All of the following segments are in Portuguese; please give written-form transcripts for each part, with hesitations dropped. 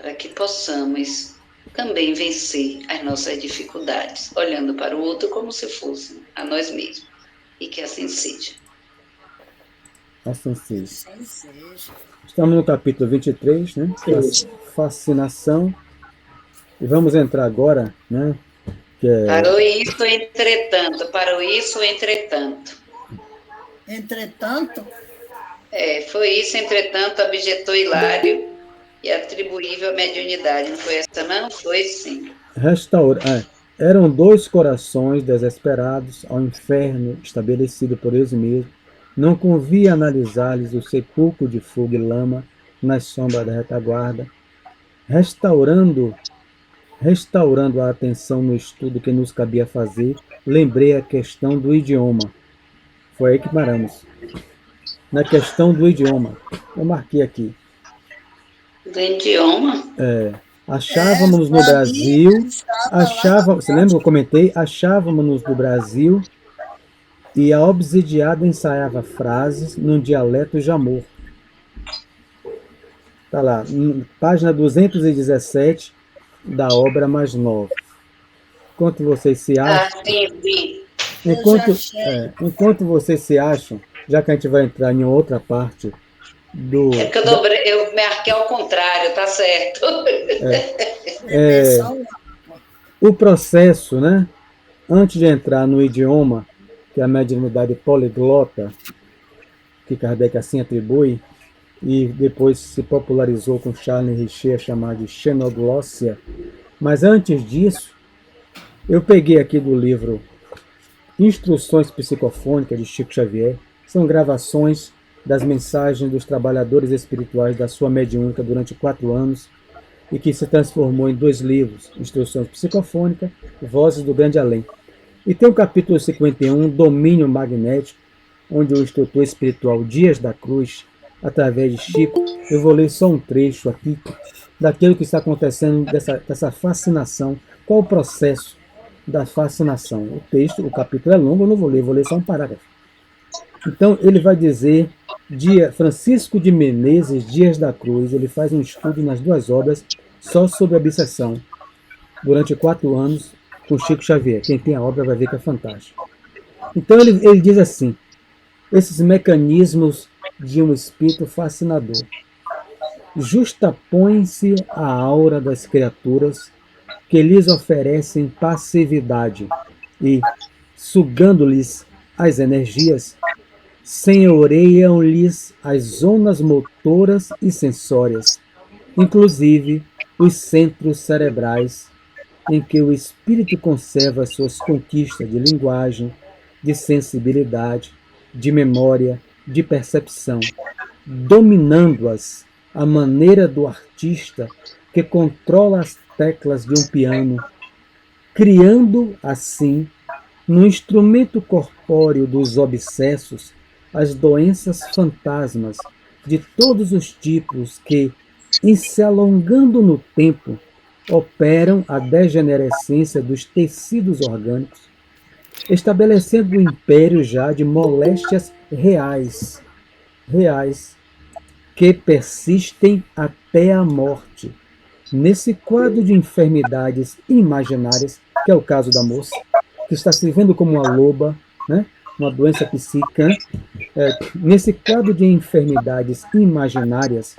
para que possamos também vencer as nossas dificuldades, olhando para o outro como se fosse a nós mesmos. E que assim seja. Assim seja. Estamos no capítulo 23, né? Que é a fascinação. E vamos entrar agora, né? Que é... Para o isso, entretanto. Para o isso, entretanto. Entretanto? Foi isso, entretanto, objetou Hilário e atribuível à mediunidade. Não foi essa, não? Foi sim. Eram dois corações desesperados ao inferno estabelecido por eles mesmos. Não convia analisar-lhes o sepulcro de fogo e lama nas sombras da retaguarda, restaurando a atenção no estudo que nos cabia fazer, lembrei a questão do idioma. Foi aí que paramos. Na questão do idioma. Eu marquei aqui. Do idioma? Achávamos no Brasil. Você lembra que eu comentei? Achávamos no Brasil e a obsidiada ensaiava frases num dialeto jamor. Está lá, página 217 da obra mais nova. Enquanto vocês se acham. Sim. Enquanto vocês se acham, já que a gente vai entrar em outra parte do. É porque eu marquei ao contrário, tá certo. O processo, né? Antes de entrar no idioma, que é a mediunidade poliglota, que Kardec assim atribui, e depois se popularizou com Charles Richer, chamado de xenoglossia. Mas antes disso, eu peguei aqui do livro Instruções Psicofônicas de Chico Xavier, são gravações das mensagens dos trabalhadores espirituais da sua mediúnica durante 4 anos e que se transformou em 2 livros, Instruções Psicofônicas e Vozes do Grande Além. E tem o capítulo 51, Domínio Magnético, onde o instrutor espiritual Dias da Cruz, através de Chico, eu vou ler só um trecho aqui daquilo que está acontecendo, dessa fascinação. Qual o processo da fascinação? O capítulo é longo, eu não vou ler só um parágrafo. Então, ele vai dizer, Francisco de Menezes Dias da Cruz, ele faz um estudo nas 2 obras só sobre obsessão, durante 4 anos, com Chico Xavier. Quem tem a obra vai ver que é fantástico. Então, ele diz assim, esses mecanismos de um espírito fascinador justapõem-se à aura das criaturas que lhes oferecem passividade e, sugando-lhes as energias, senhoreiam-lhes as zonas motoras e sensórias, inclusive os centros cerebrais, em que o espírito conserva suas conquistas de linguagem, de sensibilidade, de memória, de percepção, dominando-as à maneira do artista que controla as teclas de um piano, criando, assim, no instrumento corpóreo dos obsessos, as doenças fantasmas de todos os tipos que, em se alongando no tempo, operam a degenerescência dos tecidos orgânicos, estabelecendo o império já de moléstias reais, que persistem até a morte. Nesse quadro de enfermidades imaginárias, que é o caso da moça, que está se vendo como uma loba, né? Uma doença psíquica, nesse quadro de enfermidades imaginárias,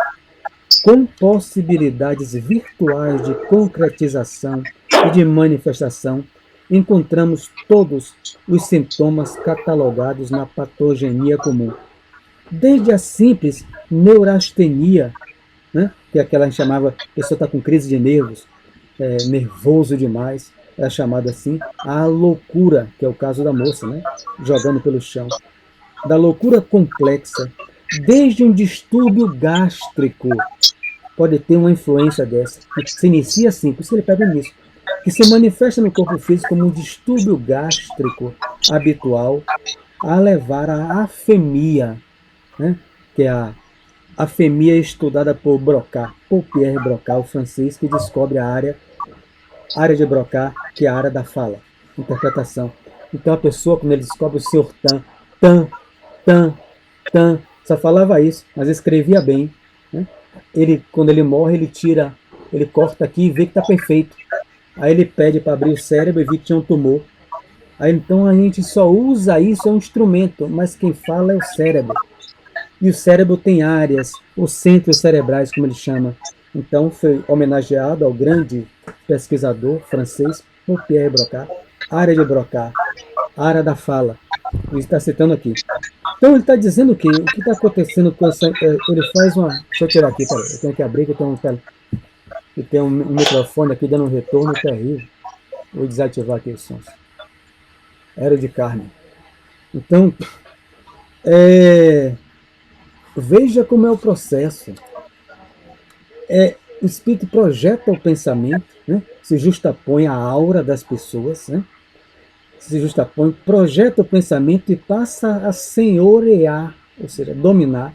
com possibilidades virtuais de concretização e de manifestação, encontramos todos os sintomas catalogados na patogenia comum. Desde a simples neurastenia, né, que é aquela que a gente chamava, a pessoa está com crise de nervos, nervoso demais, é chamada assim, a loucura, que é o caso da moça, né, jogando pelo chão. Da loucura complexa, desde um distúrbio gástrico, pode ter uma influência dessa, que se inicia assim, por isso que ele pega nisso, que se manifesta no corpo físico como um distúrbio gástrico habitual, a levar à afemia, né, que é a afemia estudada por Broca, por Pierre Broca, o francês, que descobre a área de Broca, que é a área da fala, interpretação. Então a pessoa, quando ele descobre o seu tan, só falava isso, mas escrevia bem, né? Quando ele morre, ele tira Ele corta aqui e vê que está perfeito. Aí ele pede para abrir o cérebro e vê que tinha um tumor. Aí então a gente só usa isso, é um instrumento, mas quem fala é o cérebro. E o cérebro tem áreas, os centros cerebrais, como ele chama. Então foi homenageado ao grande pesquisador francês, Pierre Broca, área de Broca, área da fala. Ele está citando aqui. Então ele está dizendo o que está acontecendo com essa. Ele faz uma. Deixa eu tirar aqui, peraí. Eu tenho que abrir, que eu tenho um microfone aqui dando um retorno terrível. Vou desativar aqui os sons. Era de carne. Então, veja como é o processo. O espírito projeta o pensamento, né? Se justapõe a aura das pessoas, né? Se justapõe, projeta o pensamento e passa a senhorear, ou seja, dominar,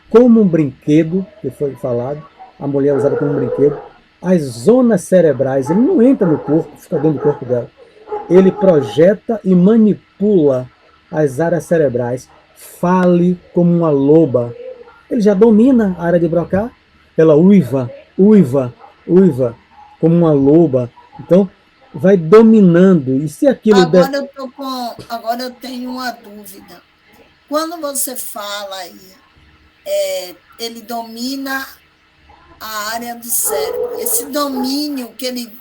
como um brinquedo, que foi falado, a mulher é usada como um brinquedo, as zonas cerebrais, ele não entra no corpo, fica dentro do corpo dela. Ele projeta e manipula as áreas cerebrais. Fale como uma loba. Ele já domina a área de Broca. Ela uiva, uiva, uiva, como uma loba. Então, vai dominando. E se aquilo der. Agora eu tenho uma dúvida. Quando você fala aí, ele domina a área do cérebro. Esse domínio que ele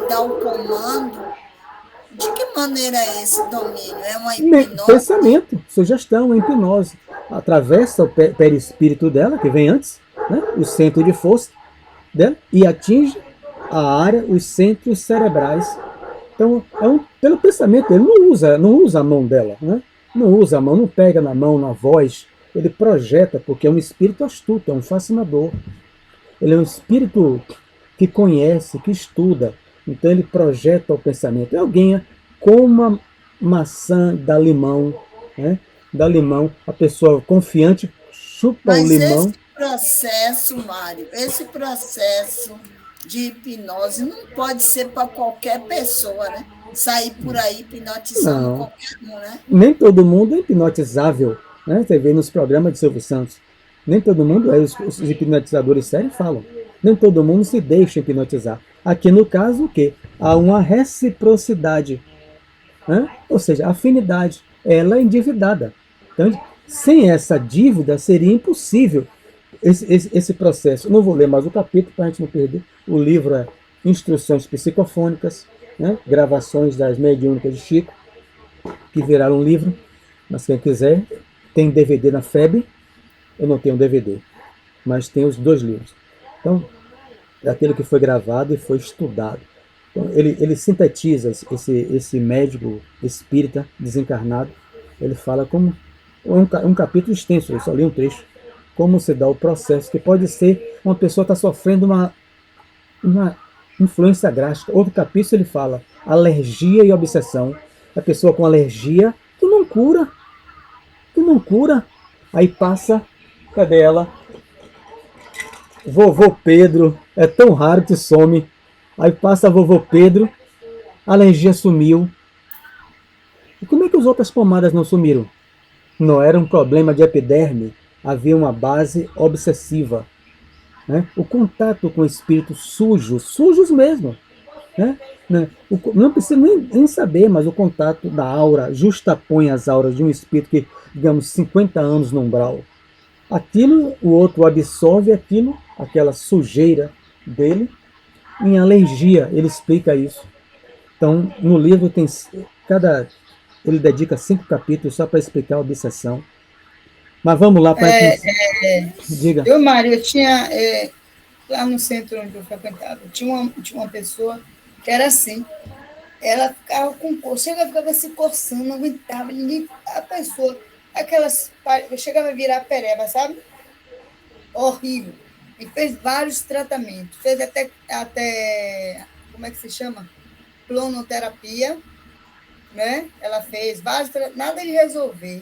dá o comando, de que maneira é esse domínio? É uma hipnose? Pensamento, sugestão, hipnose. Atravessa o perispírito dela, que vem antes, né? O centro de força dela, e atinge a área, os centros cerebrais. Então, pelo pensamento, ele não usa a mão dela, né? Não usa a mão, não pega na mão, na voz. Ele projeta, porque é um espírito astuto, é um fascinador. Ele é um espírito que conhece, que estuda. Então ele projeta o pensamento. É alguém com uma maçã, dá limão, né? Dá limão, a pessoa confiante chupa o limão. Esse processo, Mário, esse processo de hipnose não pode ser para qualquer pessoa, né? Sair por aí hipnotizando qualquer um, né? Nem todo mundo é hipnotizável, né? Você vê nos programas de Silvio Santos. Nem todo mundo, os hipnotizadores sérios falam, nem todo mundo se deixa hipnotizar. Aqui no caso, o quê? Há uma reciprocidade, né? Ou seja, afinidade. Ela é endividada. Então, sem essa dívida, seria impossível esse processo. Não vou ler mais o capítulo para a gente não perder. O livro é Instruções Psicofônicas, né? Gravações das Mediúnicas de Chico, que viraram um livro. Mas quem quiser, tem DVD na FEB. Eu não tenho DVD, mas tem os 2 livros. Então, é aquilo que foi gravado e foi estudado. Então, ele sintetiza esse médico espírita desencarnado. Ele fala como um capítulo extenso, eu só li um trecho, como se dá o processo, que pode ser uma pessoa está sofrendo uma influência drástica. Outro capítulo ele fala alergia e obsessão. A pessoa com alergia que não cura, aí passa. Cadê ela? Vovô Pedro, é tão raro que some. Aí passa vovô Pedro, a alergia sumiu. E como é que as outras pomadas não sumiram? Não era um problema de epiderme, havia uma base obsessiva. Né? O contato com espíritos sujos mesmo. Né? Não precisa nem saber, mas o contato da aura justapõe as auras de um espírito que, digamos, 50 anos no umbral. Aquilo, o outro absorve aquilo, aquela sujeira dele, em alergia. Ele explica isso. Então, no livro tem ele dedica 5 capítulos só para explicar a obsessão. Mas vamos lá para diga. Eu, Mário, eu tinha lá no centro onde eu frequentava, tinha uma pessoa que era assim. Ela ficava ficava se coçando, não aguentava ninguém, a pessoa. Chegava a virar pereba, sabe? Horrível. E fez vários tratamentos. Fez até como é que se chama? Clonoterapia, né? Ela fez vários nada de resolver.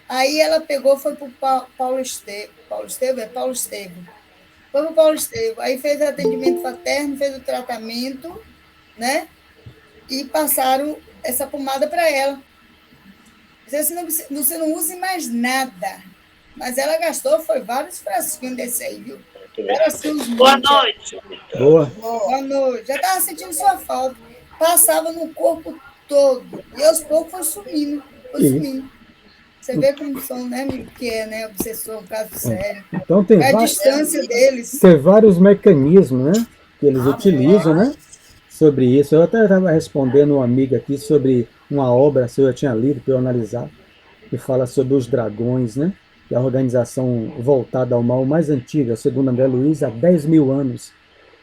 Aí ela pegou, foi para o Paulo Estevam. Paulo Estevam. Foi para o Paulo Estevam. Aí fez atendimento fraterno, fez o tratamento, né? E passaram essa pomada para ela. Você não use mais nada. Mas ela gastou, foi vários frasquinhos desse aí, viu? Era assim os Boa noite. Boa. Boa noite. Já estava sentindo sua falta. Passava no corpo todo. E aos poucos foi sumindo. Foi sumindo. Você vê como são, né, amigo, que é, né, obsessor, um caso sério. Então tem a distância deles. Tem vários mecanismos, né, que eles utilizam, né, sobre isso. Eu até estava respondendo uma amiga aqui sobre uma obra que eu tinha lido para eu analisar, que fala sobre os dragões, né, que é a organização voltada ao mal mais antiga, segundo André Luiz, há 10 mil anos.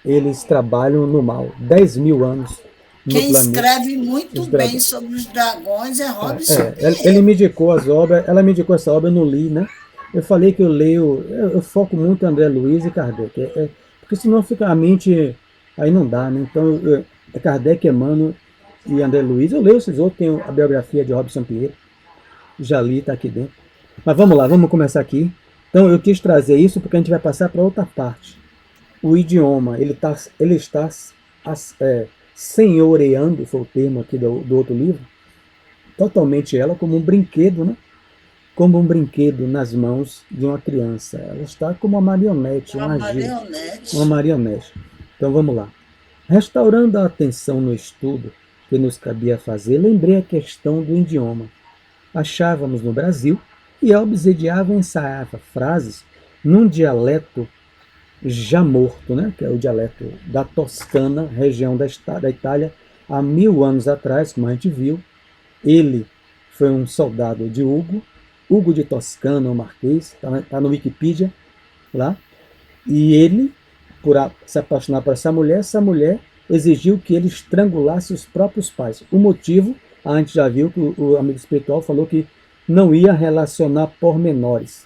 Eles trabalham no mal, 10 mil anos. Quem escreve muito bem sobre os dragões é Robson. Ele me indicou as obras, ela me indicou essa obra, eu não li, né? Eu falei que eu leio, eu foco muito em André Luiz e Kardec, porque senão fica a mente, aí não dá, né? Então, Kardec, Emmanuel e André Luiz, eu leio esses outros, tenho a biografia de Robson Pinheiro, já li, está aqui dentro. Mas vamos lá, vamos começar aqui. Então, eu quis trazer isso porque a gente vai passar para outra parte. O idioma, ele está senhoreando, foi o termo aqui do outro livro, totalmente ela como um brinquedo, né? Como um brinquedo nas mãos de uma criança. Ela está como uma marionete, uma marionete. Então vamos lá. Restaurando a atenção no estudo que nos cabia fazer, lembrei a questão do idioma. Achávamos no Brasil e a obsediava e ensaiava frases num dialeto já morto, né, que é o dialeto da Toscana, região da Itália, há 1000 anos atrás, como a gente viu. Ele foi um soldado de Hugo de Toscana, o Marquês, está no Wikipedia, lá, e ele, por se apaixonar por essa mulher exigiu que ele estrangulasse os próprios pais. O motivo, a gente já viu que o amigo espiritual falou que não ia relacionar pormenores.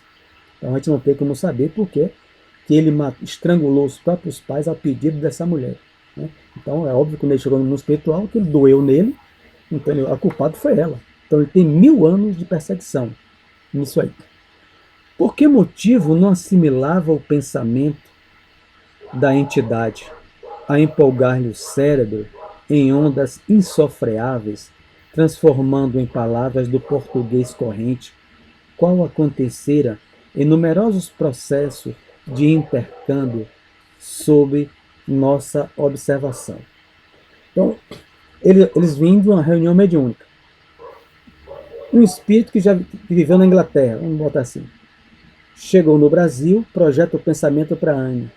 Então a gente não tem como saber por quê que ele estrangulou os próprios pais a pedido dessa mulher, né? Então é óbvio que quando ele chegou no mundo espiritual que ele doeu nele, então a culpada foi ela. Então ele tem 1000 anos de perseguição nisso aí. Por que motivo não assimilava o pensamento da entidade a empolgar-lhe o cérebro em ondas insofreáveis, transformando em palavras do português corrente, qual acontecera em numerosos processos de intercâmbio sob nossa observação? Então, eles vinham de uma reunião mediúnica. Um espírito que já viveu na Inglaterra, vamos botar assim, chegou no Brasil, projeta o pensamento para Anne.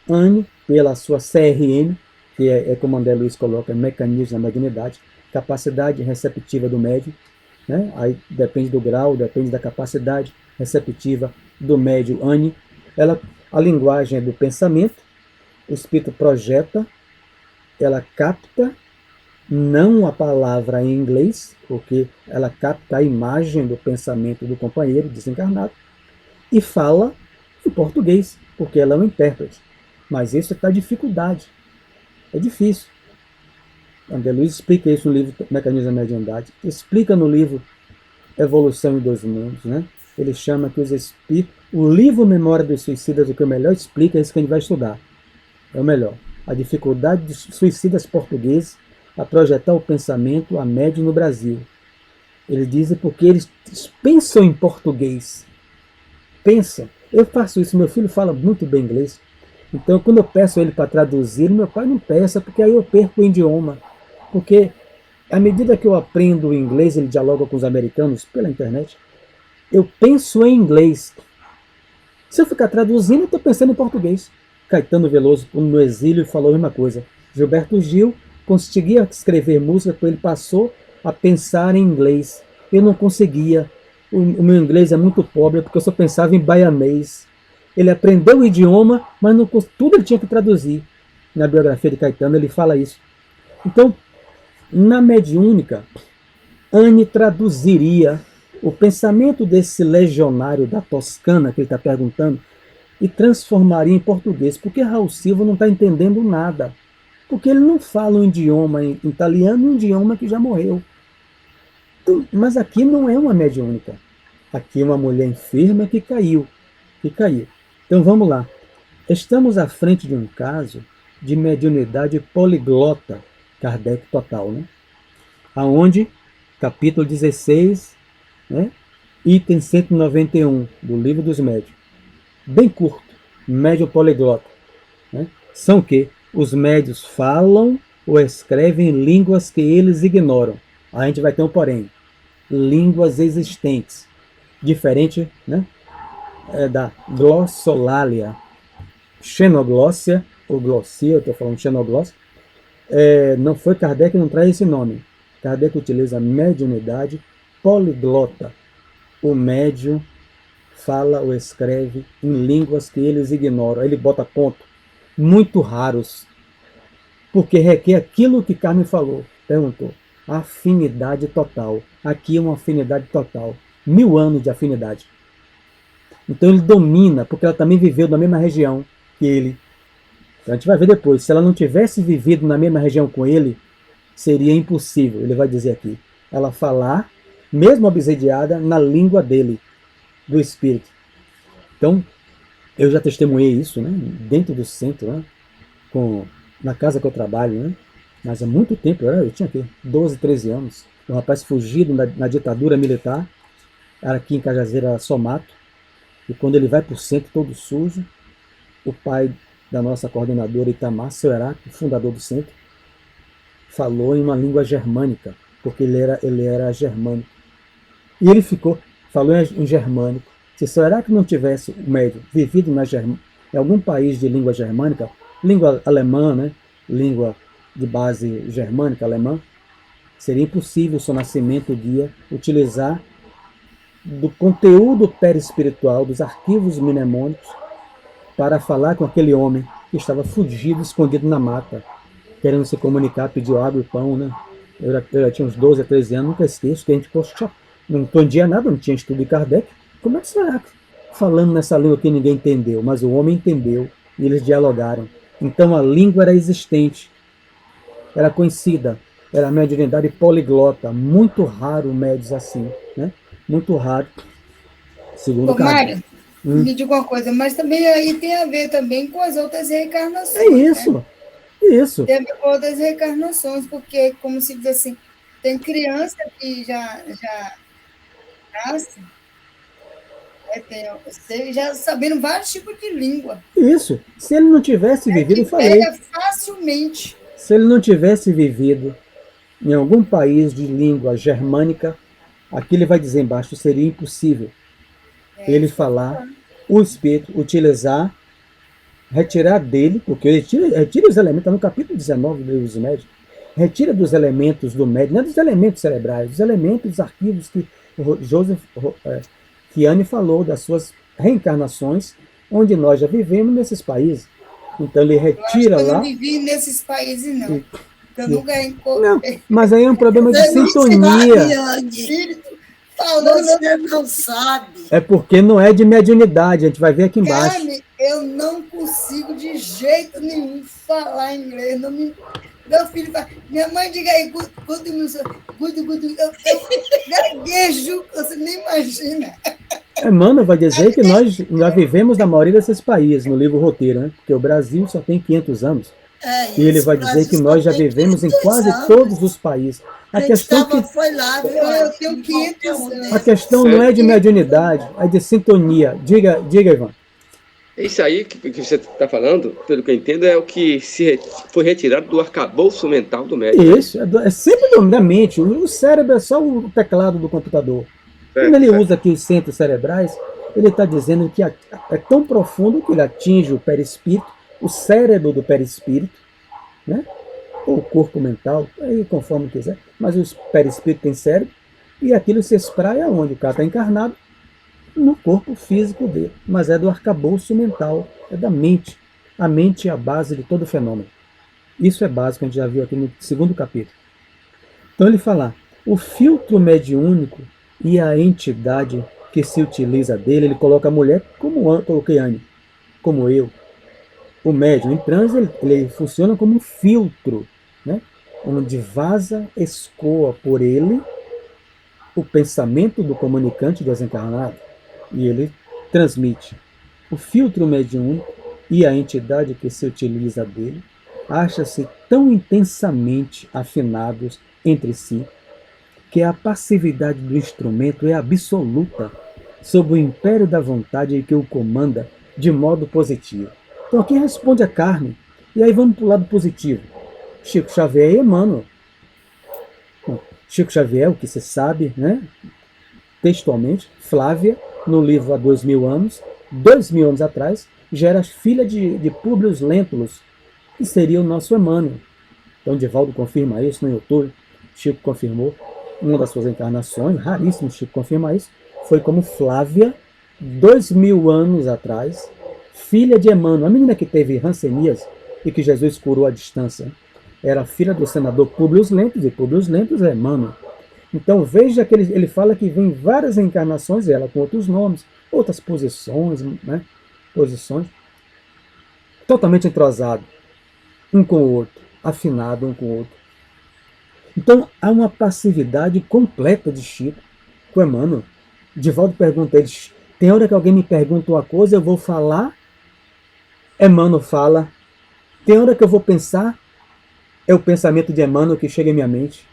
Anne, pela sua CRM, que é como André Luiz coloca, mecanismo da mediunidade, capacidade receptiva do médium, né? Aí depende do grau, depende da capacidade receptiva do médium Anne. A linguagem é do pensamento, o espírito projeta, ela capta, não a palavra em inglês, porque ela capta a imagem do pensamento do companheiro desencarnado, e fala em português, porque ela é um intérprete. Mas isso está dificuldade, é difícil. André Luiz explica isso no livro Mecanismo da Mediunidade, explica no livro Evolução em Dois Mundos, né? Ele chama que os espíritos, o livro Memória dos Suicidas, o que melhor explica é isso que a gente vai estudar. É o melhor. A dificuldade dos suicidas portugueses a projetar o pensamento a médio no Brasil. Eles dizem porque eles pensam em português. Pensam. Eu faço isso, meu filho fala muito bem inglês. Então, quando eu peço ele para traduzir, meu pai não peça, porque aí eu perco o idioma. Porque à medida que eu aprendo o inglês, ele dialoga com os americanos pela internet, eu penso em inglês. Se eu ficar traduzindo, eu estou pensando em português. Caetano Veloso, no exílio, falou a mesma coisa. Gilberto Gil conseguia escrever música, porque ele passou a pensar em inglês. Eu não conseguia. O meu inglês é muito pobre, porque eu só pensava em baianês. Ele aprendeu o idioma, mas não, tudo ele tinha que traduzir. Na biografia de Caetano, ele fala isso. Então, na mediúnica, Anne traduziria o pensamento desse legionário da Toscana, que ele está perguntando, e transformaria em português, porque Raul Silva não está entendendo nada. Porque ele não fala um idioma em italiano, um idioma que já morreu. Então, mas aqui não é uma mediúnica. Aqui é uma mulher enferma que caiu. Então vamos lá. Estamos à frente de um caso de mediunidade poliglota, Kardec total, né? Aonde, capítulo 16, né? Item 191 do Livro dos Médiuns. Bem curto. médium poliglota, né? São que os médios falam ou escrevem línguas que eles ignoram. A gente vai ter um porém. Línguas existentes. Diferente, né, da glossolalia. Xenoglossia, ou glossia, eu estou falando xenoglossia. Não foi Kardec que não traz esse nome. Kardec utiliza mediunidade poliglota. O médium fala ou escreve em línguas que eles ignoram. Ele bota ponto. Muito raros. Porque requer aquilo que Carmen falou. Perguntou. Afinidade total. Aqui é uma afinidade total. 1000 anos de afinidade. Então ele domina, porque ela também viveu na mesma região que ele. Então a gente vai ver depois. Se ela não tivesse vivido na mesma região com ele, seria impossível, ele vai dizer aqui, ela falar, mesmo obsediada, na língua dele, do espírito. Então, eu já testemunhei isso, né, dentro do centro, né, na casa que eu trabalho, né, mas há muito tempo, eu tinha aqui 12, 13 anos, um rapaz fugido na ditadura militar, aqui em Cajazeira era só mato, e quando ele vai para o centro todo sujo, o pai da nossa coordenadora Itamar, seu Heráclito, fundador do centro, falou em uma língua germânica, porque ele era germânico. E ele falou em germânico. Se seu Heráclito não tivesse, o médium, vivido em algum país de língua germânica, língua alemã, né, língua de base germânica, alemã, seria impossível o seu nascimento guia utilizar do conteúdo perispiritual, dos arquivos mnemônicos, para falar com aquele homem que estava fugido, escondido na mata, querendo se comunicar, pediu água e pão, né? Eu já tinha uns 12 a 13 anos, nunca esqueço, que a gente, poxa, não entendia nada, não tinha estudo de Kardec. Como é que será que falando nessa língua que ninguém entendeu? Mas o homem entendeu e eles dialogaram. Então a língua era existente, era conhecida, era a mediunidade poliglota, muito raro médios assim, né? Muito raro, segundo Kardec. Mário, me diga uma coisa, mas também aí tem a ver também com as outras reencarnações. É isso, né? Isso. Tem a ver com outras reencarnações, porque, como se diz assim, tem criança que já nasce, já sabendo vários tipos de língua. Isso. Se ele não tivesse vivido, eu falei. Pega facilmente. Se ele não tivesse vivido em algum país de língua germânica, aqui ele vai dizer embaixo, seria impossível ele falar, o espírito utilizar, retirar dele, porque ele retira os elementos, está no capítulo 19 do Livro dos Médiuns, retira dos elementos do médium, não é dos elementos cerebrais, dos elementos dos arquivos que Joseph Kiane falou, das suas reencarnações, onde nós já vivemos nesses países. Então ele retira lá. Eu não vivi nesses países, não. Eu nunca não, mas aí é um problema de sintonia. Você não sabe. É porque não é de mediunidade, a gente vai ver aqui embaixo. Carmen, eu não consigo de jeito nenhum falar inglês. Meu filho fala, minha mãe diga aí, good, eu gaguejo, você nem imagina. Emmanuel vai dizer que nós já vivemos na maioria desses países, no livro Roteiro, né? Porque o Brasil só tem 500 anos. E ele vai dizer que nós já vivemos em quase todos os países. A questão foi lá, eu tenho 500 anos. A questão não é de mediunidade, é de sintonia. Diga, Ivan. Isso aí que você está falando, pelo que eu entendo, é o que foi retirado do arcabouço mental do médium. Isso, é sempre da mente. O cérebro é só o teclado do computador. Quando ele usa aqui os centros cerebrais, ele está dizendo que é tão profundo que ele atinge o perispírito, o cérebro do perispírito, né? Ou o corpo mental, aí conforme quiser, mas o perispírito tem cérebro, e aquilo se espraia onde o cara está encarnado, no corpo físico dele, mas é do arcabouço mental, é da mente. A mente é a base de todo fenômeno. Isso é básico, a gente já viu aqui no 2º capítulo. Então ele fala, o filtro mediúnico e a entidade que se utiliza dele, ele coloca a mulher como eu coloquei Anne, como eu. O médium em transe, ele funciona como um filtro, né? Onde escoa por ele o pensamento do comunicante desencarnado e ele transmite. O filtro mediúnico e a entidade que se utiliza dele acham-se tão intensamente afinados entre si que a passividade do instrumento é absoluta sob o império da vontade que o comanda de modo positivo. Então aqui responde a Carmen. E aí vamos para o lado positivo. Chico Xavier e Emmanuel. Bom, Chico Xavier, o que você sabe, né? Textualmente, Flávia, no livro Há 2000 anos, 2000 anos atrás, já era filha de Públio Lentulus, que seria o nosso Emmanuel. Então, Divaldo confirma isso no YouTube. Chico confirmou. Uma das suas encarnações, raríssimo Chico confirma isso, foi como Flávia, 2000 anos atrás, filha de Emmanuel, a menina que teve rancenias e que Jesus curou à distância. Era filha do senador Públio Lentulus, e Públio Lentulus é Emmanuel. Então veja que ele fala que vem várias encarnações, ela com outros nomes, outras posições, né? Posições, totalmente entrosado, um com o outro, afinado um com o outro. Então há uma passividade completa de Chico com Emmanuel. Divaldo pergunta a ele, tem hora que alguém me pergunta uma coisa, eu vou falar, Emmanuel fala. Tem hora que eu vou pensar, é o pensamento de Emmanuel que chega em minha mente.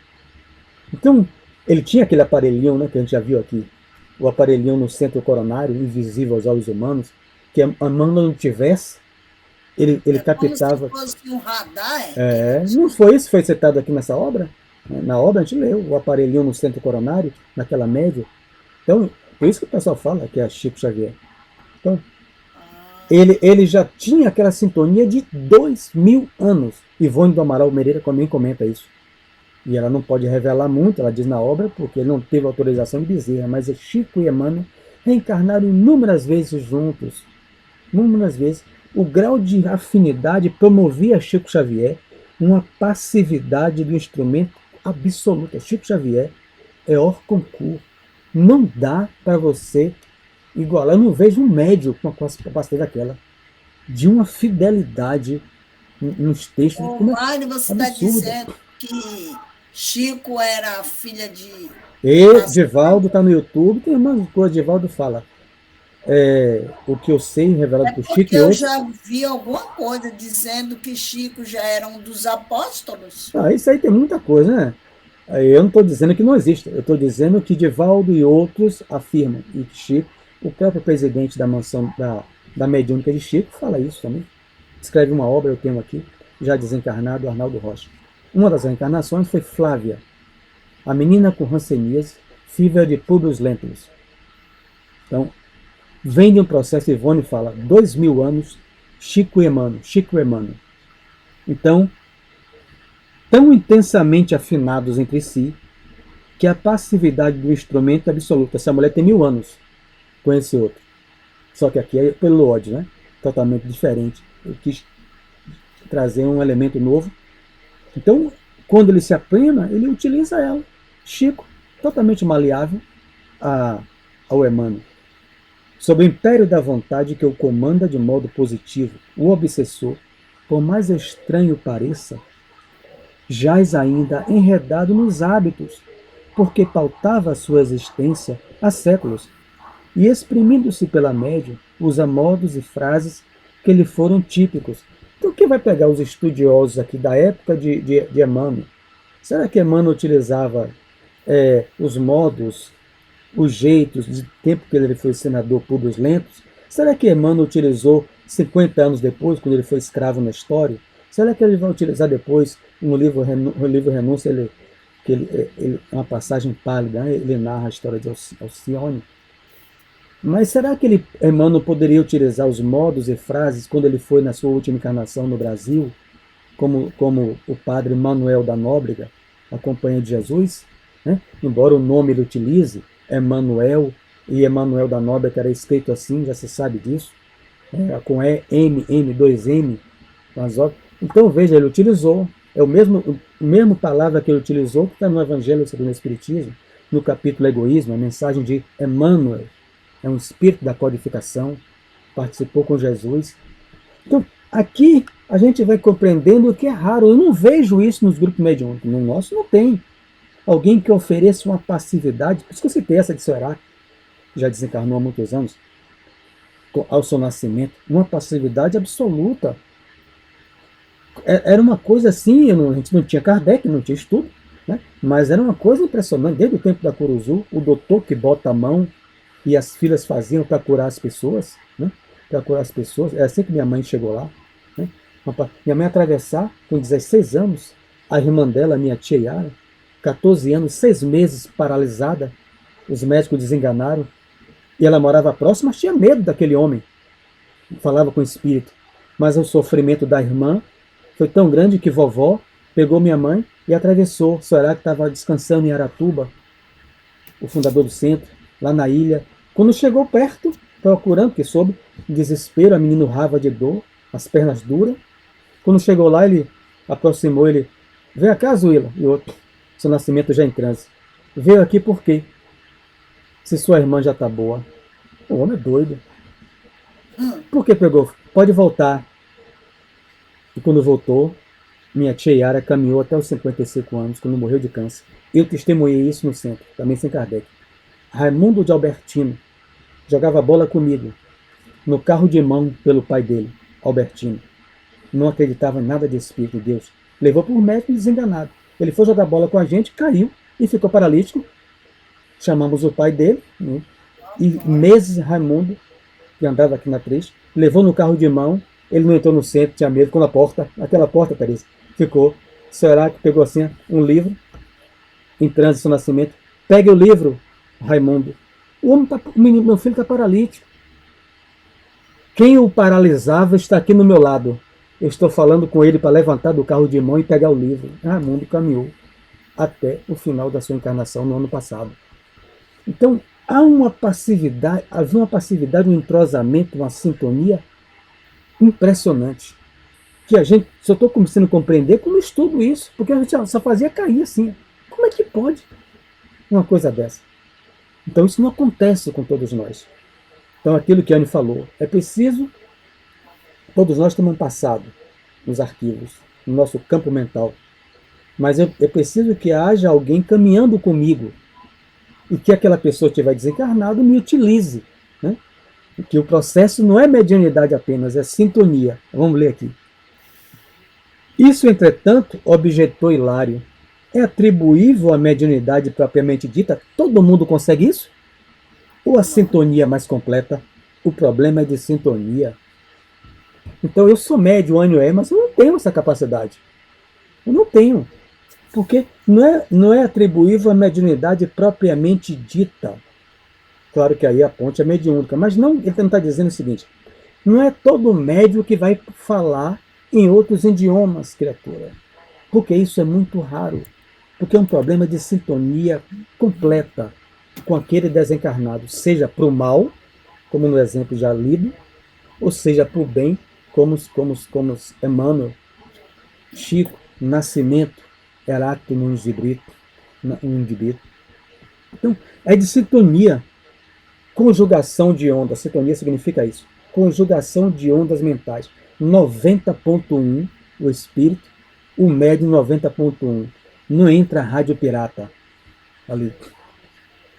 Então, ele tinha aquele aparelhinho, né, que a gente já viu aqui, o aparelhinho no centro coronário, invisível aos olhos humanos, que Emmanuel não tivesse, ele captava. Como se fosse um radar. Não foi isso que foi citado aqui nessa obra? Na obra a gente leu o aparelhinho no centro coronário, naquela média. Então, por isso que o pessoal fala que é Chico Xavier. Então, ele já tinha aquela sintonia de 2000 anos. Ivone do Amaral Pereira também comenta isso. E ela não pode revelar muito, ela diz na obra, porque ele não teve autorização de dizer, mas Chico e Emmanuel reencarnaram inúmeras vezes juntos. Inúmeras vezes. O grau de afinidade promovia Chico Xavier uma passividade do instrumento absoluta. Chico Xavier é hors concours. Não dá para você igualar. Eu não vejo um médium com a capacidade daquela, de uma fidelidade nos textos. Mário, você está dizendo que Chico era filha de... Divaldo está no YouTube, tem uma coisa, Divaldo fala. O que eu sei revelado por Chico. Eu já vi alguma coisa dizendo que Chico já era um dos apóstolos. Isso aí tem muita coisa, né? Eu não estou dizendo que não existe, eu estou dizendo que Divaldo e outros afirmam, e que Chico, o próprio presidente da mansão da mediúnica de Chico, fala isso também. Escreve uma obra, eu tenho aqui, já desencarnado, Arnaldo Rocha. Uma das reencarnações foi Flávia, a menina com hanseníase, filha de Públio Lentulus. Então, vem de um processo, Ivone fala, 2000 anos, Chico e Emmanuel. Então, tão intensamente afinados entre si, que a passividade do instrumento é absoluta. Essa mulher tem 1000 anos com esse outro. Só que aqui é pelo ódio, né? Totalmente diferente. Eu quis trazer um elemento novo. Então, quando ele se aprima, ele utiliza ela. Chico, totalmente maleável ao Emmanuel. Sob o império da vontade que o comanda de modo positivo, o obsessor, por mais estranho pareça, jaz ainda enredado nos hábitos, porque pautava sua existência há séculos, e exprimindo-se pela média, usa modos e frases que lhe foram típicos. Então, o que vai pegar os estudiosos aqui da época de Emmanuel? Será que Emmanuel utilizava os modos, os jeitos de tempo que ele foi senador Públio Lentulus? Será que Emmanuel utilizou 50 anos depois, quando ele foi escravo na história? Será que ele vai utilizar depois no livro Renúncia, uma passagem pálida, né? Ele narra a história de Alcione? Mas será que Emmanuel poderia utilizar os modos e frases quando ele foi na sua última encarnação no Brasil, como o padre Manuel da Nóbrega, a companhia de Jesus? Né? Embora o nome ele utilize, Emmanuel, e Emanuel da Nóbrega era escrito assim, já se sabe disso, com M2M, então veja, ele utilizou, é o mesmo palavra que ele utilizou que está no Evangelho segundo o Espiritismo, no capítulo Egoísmo, a mensagem de Emmanuel, é um espírito da codificação, participou com Jesus. Então, aqui a gente vai compreendendo o que é raro. Eu não vejo isso nos grupos mediúnicos. No nosso não tem alguém que ofereça uma passividade. Por isso que eu citei essa de Soerac, que já desencarnou há muitos anos, ao seu nascimento, uma passividade absoluta. Era uma coisa assim, a gente não tinha Kardec, não tinha estudo, né? Mas era uma coisa impressionante. Desde o tempo da Curuzu, o doutor que bota a mão e as filhas faziam para curar as pessoas, né? para curar as pessoas. É assim que minha mãe chegou lá. Né? Minha mãe atravessar com 16 anos, a irmã dela, minha tia Yara, 14 anos, 6 meses paralisada, os médicos desenganaram, e ela morava próxima, mas tinha medo daquele homem, falava com o espírito. Mas o sofrimento da irmã foi tão grande que vovó pegou minha mãe e atravessou. Será que estava descansando em Aratuba, o fundador do centro, lá na ilha. Quando chegou perto, procurando, porque soube, desespero, a menina urrava de dor, as pernas duras. Quando chegou lá, ele aproximou, ele, veio cá, Zuila, e outro, seu nascimento já em transe. Veio aqui por quê? Se sua irmã já está boa. O homem é doido. Por que pegou? Pode voltar. E quando voltou, minha tia Yara caminhou até os 55 anos, quando morreu de câncer. Eu testemunhei isso no centro, também sem Kardec. Raimundo de Albertino jogava bola comigo, no carro de mão pelo pai dele, Albertino. Não acreditava em nada de espírito de Deus. Levou por médico desenganado. Ele foi jogar bola com a gente, caiu e ficou paralítico. Chamamos o pai dele, né? E meses Raimundo, que andava aqui na Triste, levou no carro de mão. Ele não entrou no centro, tinha medo, quando a porta, aquela porta, Teresa, ficou. Será que pegou assim um livro, em transe seu nascimento? Pegue o livro, Raimundo. O menino, meu filho está paralítico. Quem o paralisava está aqui no meu lado. Eu estou falando com ele para levantar do carro de mão e pegar o livro. Raimundo caminhou até o final da sua encarnação no ano passado. Então, havia uma passividade, um entrosamento, uma sintonia impressionante. Que a gente, só estou começando a compreender como estudo isso, porque a gente só fazia cair assim. Como é que pode uma coisa dessa? Então isso não acontece com todos nós. Então aquilo que a Anne falou, é preciso, todos nós temos um passado nos arquivos, no nosso campo mental, mas é preciso que haja alguém caminhando comigo e que aquela pessoa que estiver desencarnada me utilize, né? Que o processo não é mediunidade apenas, é sintonia. Vamos ler aqui. Isso, entretanto, objetou Hilário, é atribuível à mediunidade propriamente dita? Todo mundo consegue isso? Ou a sintonia mais completa? O problema é de sintonia. Então eu sou médium, mas eu não tenho essa capacidade. Eu não tenho. Porque não é atribuível à mediunidade propriamente dita. Claro que aí a ponte é mediúnica, mas não, ele não está dizendo o seguinte, não é todo médium que vai falar em outros idiomas, criatura. Porque isso é muito raro. Porque é um problema de sintonia completa com aquele desencarnado, seja para o mal, como no exemplo já lido, ou seja para o bem, como Emmanuel, Chico, Nascimento, Heráclito Nunes de Brito. Então, é de sintonia. Conjugação de ondas, sintonia significa isso. Conjugação de ondas mentais. 90.1 o espírito, o médium 90.1. Não entra a rádio pirata ali.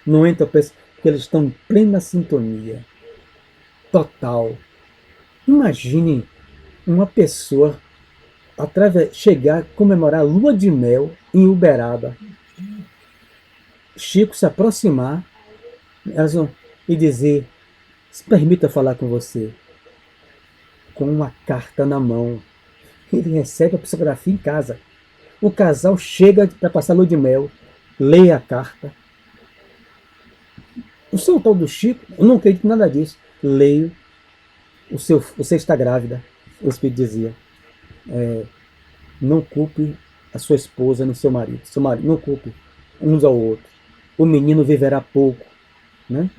Não entra, porque eles estão em plena sintonia. Total. Imagine uma pessoa chegar a comemorar a lua de mel em Uberaba. Chico se aproximar e dizer, se permita falar com você, com uma carta na mão. Ele recebe a psicografia em casa. O casal chega para passar lua de mel, lê a carta. O seu tal do Chico, eu não acredito em nada disso. Leio, você está grávida, o Espírito dizia. Não culpe a sua esposa nem seu marido. Seu marido, não culpe uns ao outro. O menino viverá pouco, né?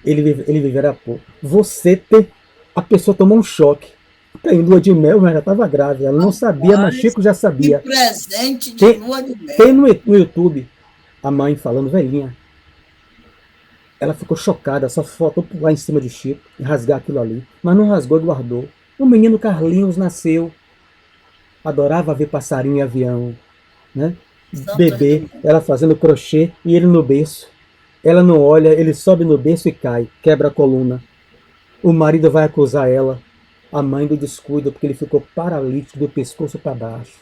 Ele viverá pouco. A pessoa tomou um choque. Tem lua de mel, mas já estava grávida. Ela não sabia, mas Chico já sabia. Que presente de lua de mel. Tem no YouTube a mãe falando, velhinha. Ela ficou chocada, só faltou pular em cima de Chico e rasgar aquilo ali. Mas não rasgou e guardou. O menino Carlinhos nasceu. Adorava ver passarinho e avião. Né? Bebê, ela fazendo crochê e ele no berço. Ela não olha, ele sobe no berço e cai, quebra a coluna. O marido vai acusar ela, a mãe do descuido, porque ele ficou paralítico do pescoço para baixo.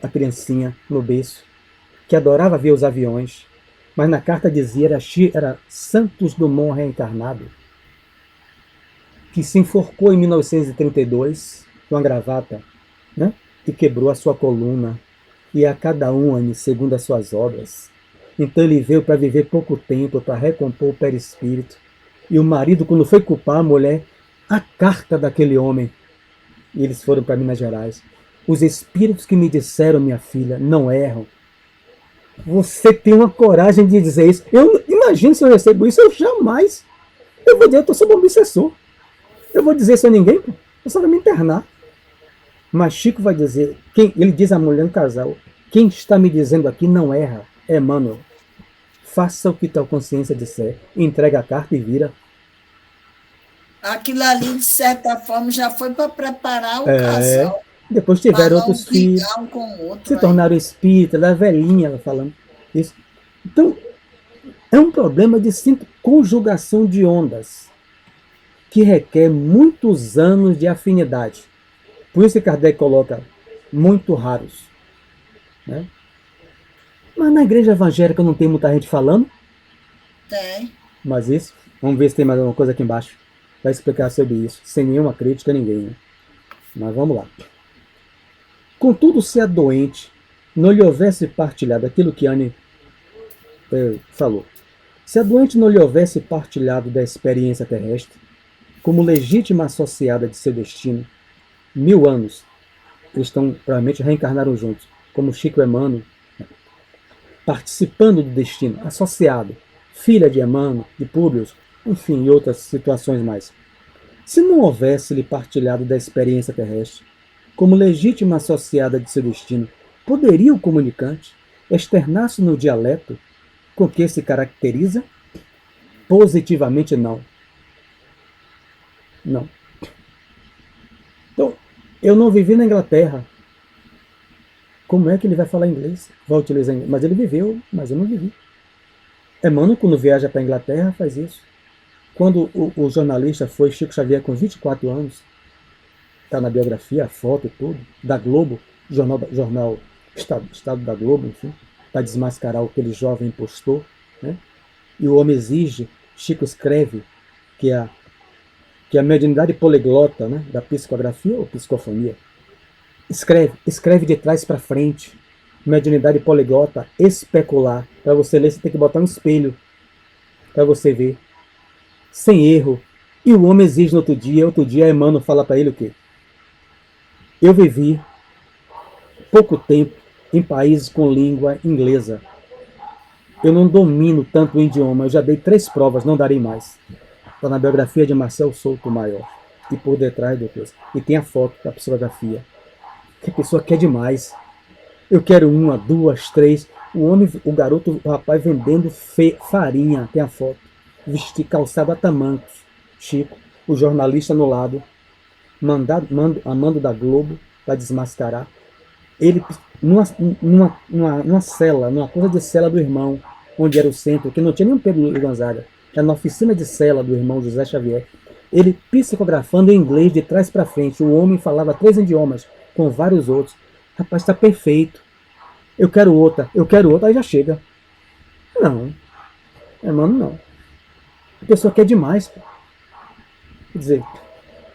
A criancinha no berço, que adorava ver os aviões, mas na carta dizia era Santos Dumont reencarnado. que se enforcou em 1932 com a gravata, né? E quebrou a sua coluna, e a cada um segundo as suas obras. Então ele veio para viver pouco tempo, para recompor o perispírito. E o marido, quando foi culpar a mulher, a carta daquele homem, e eles foram para Minas Gerais. Os espíritos que me disseram, minha filha, não erram. Você tem uma coragem de dizer isso. Imagina se eu recebo isso, eu jamais. Eu vou dizer, eu estou sob obsessor. Eu vou dizer isso a ninguém, pô. Eu só vou me internar. Mas Chico vai dizer, ele diz à mulher no casal, quem está me dizendo aqui não erra, é Emmanuel. Faça o que tua consciência disser, entrega a carta e vira. Aquilo ali, de certa forma, já foi para preparar o casal. Depois tiveram outros filhos, um com o outro, se tornaram espíritas, da velhinha, ela falando isso. Então, é um problema de conjugação de ondas, que requer muitos anos de afinidade. Por isso que Kardec coloca muito raros. Né? Mas na igreja evangélica não tem muita gente falando? Tem. Mas isso, vamos ver se tem mais alguma coisa aqui embaixo. Vai explicar sobre isso, sem nenhuma crítica a ninguém. Né? Mas vamos lá. Contudo, se a doente não lhe houvesse partilhado aquilo que Anne falou, se a doente não lhe houvesse partilhado da experiência terrestre, como legítima associada de seu destino, 1000 anos, eles provavelmente reencarnaram juntos, como Chico e Emmanuel, participando do destino, associado, filha de Emmanuel, de Públio, enfim, e outras situações mais. Se não houvesse lhe partilhado da experiência terrestre, como legítima associada de seu destino, poderia o comunicante externar-se no dialeto com que se caracteriza? Positivamente não. Não. Então, eu não vivi na Inglaterra. Como é que ele vai falar inglês? Vai utilizar inglês? Mas ele viveu, mas eu não vivi. Emmanuel, quando viaja para a Inglaterra, faz isso. Quando o jornalista foi Chico Xavier com 24 anos, está na biografia, a foto e tudo, da Globo, jornal Estado da Globo, enfim, para desmascarar aquele jovem impostor, né? E o homem exige, Chico escreve que a mediunidade poliglota, né, da psicografia ou psicofonia, escreve de trás para frente, mediunidade poliglota especular, para você ler você tem que botar um espelho para você ver, sem erro. E o homem exige no outro dia Emmanuel fala para ele o quê? Eu vivi pouco tempo em países com língua inglesa. Eu não domino tanto o idioma, eu já dei 3 provas, não darei mais. Está na biografia de Marcel Souto Maior. E por detrás do coisa. E tem a foto da psicografia. Que a pessoa quer demais. Eu quero 1, 2, 3. O garoto, o rapaz vendendo farinha, tem a foto. Vestir calçado a tamancos. Chico, o jornalista no lado. Amando da Globo para desmascarar. Ele, numa cela, numa coisa de cela do irmão, onde era o centro, que não tinha nem um Pedro Luiz Gonzaga, era na oficina de cela do irmão José Xavier, ele psicografando em inglês de trás para frente. O homem falava 3 idiomas, com vários outros. Rapaz, está perfeito. Eu quero outra, aí já chega. Não, mano, não. A pessoa quer demais. Quer dizer,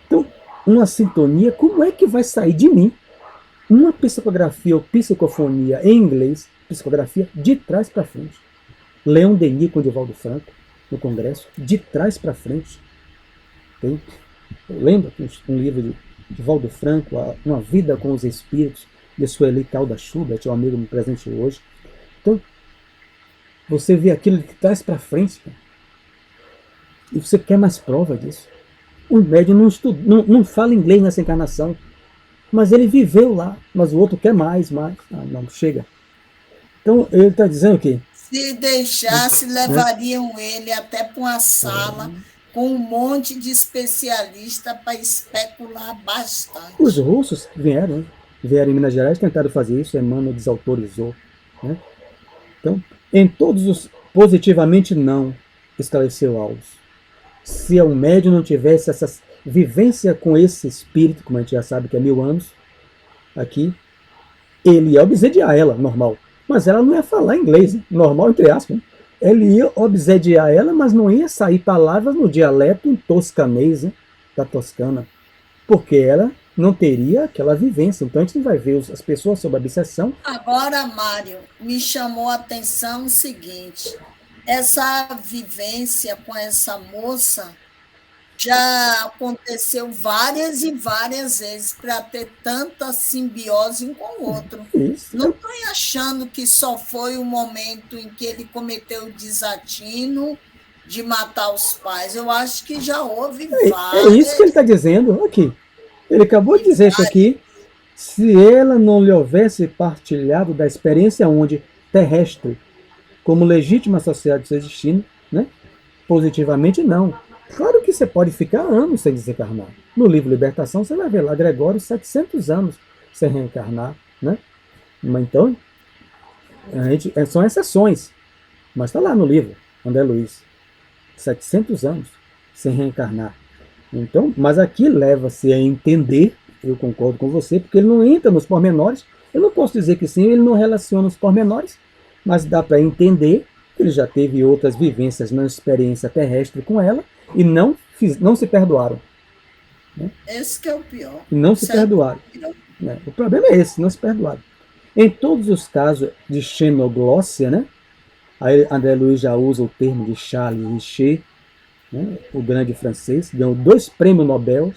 então, uma sintonia, como é que vai sair de mim uma psicografia ou psicofonia em inglês, psicografia de trás para frente? Leon Denis com Divaldo Franco, no Congresso, de trás para frente. Tem, lembra um livro de Divaldo Franco, Uma Vida com os Espíritos, de Sueli Calda Schubert, um amigo me presente hoje. Então, você vê aquilo de trás para frente, e você quer mais prova disso. O médium não fala inglês nessa encarnação, mas ele viveu lá, mas o outro quer mais. Não, chega. Então, ele está dizendo o quê? Se deixasse, levariam ele até para uma sala com um monte de especialistas para especular bastante. Os russos vieram em Minas Gerais, tentaram fazer isso, Emmanuel desautorizou. Né? Então, em todos os positivamente não, esclareceu Alves. Se o médium não tivesse essa vivência com esse espírito, como a gente já sabe que é 1000 anos, aqui, ele ia obsediar ela, normal. Mas ela não ia falar inglês, normal, entre aspas. Né? Ele ia obsediar ela, mas não ia sair palavras no dialeto em toscanês. Né? da Toscana, porque ela não teria aquela vivência. Então a gente vai ver as pessoas sob obsessão. Agora, Mário, me chamou a atenção o seguinte, essa vivência com essa moça já aconteceu várias e várias vezes para ter tanta simbiose um com o outro. Isso. Não estou achando que só foi o momento em que ele cometeu o desatino de matar os pais. Eu acho que já houve várias. É isso que ele está dizendo aqui. Ele acabou de dizer isso aqui. Se ela não lhe houvesse partilhado da experiência onde terrestre, como legítima sociedade existindo, né? Positivamente, não. Claro que você pode ficar anos sem desencarnar. No livro Libertação, você vai ver lá Gregório 700 anos sem reencarnar, né? Mas então, são exceções. Mas está lá no livro, André Luiz. 700 anos sem reencarnar. Então, mas aqui leva-se a entender, eu concordo com você, porque ele não entra nos pormenores. Eu não posso dizer que sim, ele não relaciona os pormenores, mas dá para entender que ele já teve outras vivências na experiência terrestre com ela e não se perdoaram. Né? Esse que é o pior. E não se perdoaram. Né? O problema é esse, não se perdoaram. Em todos os casos de xenoglossia, né? Aí André Luiz já usa o termo de Charles Richer, né? O grande francês, ganhou 2 prêmios Nobel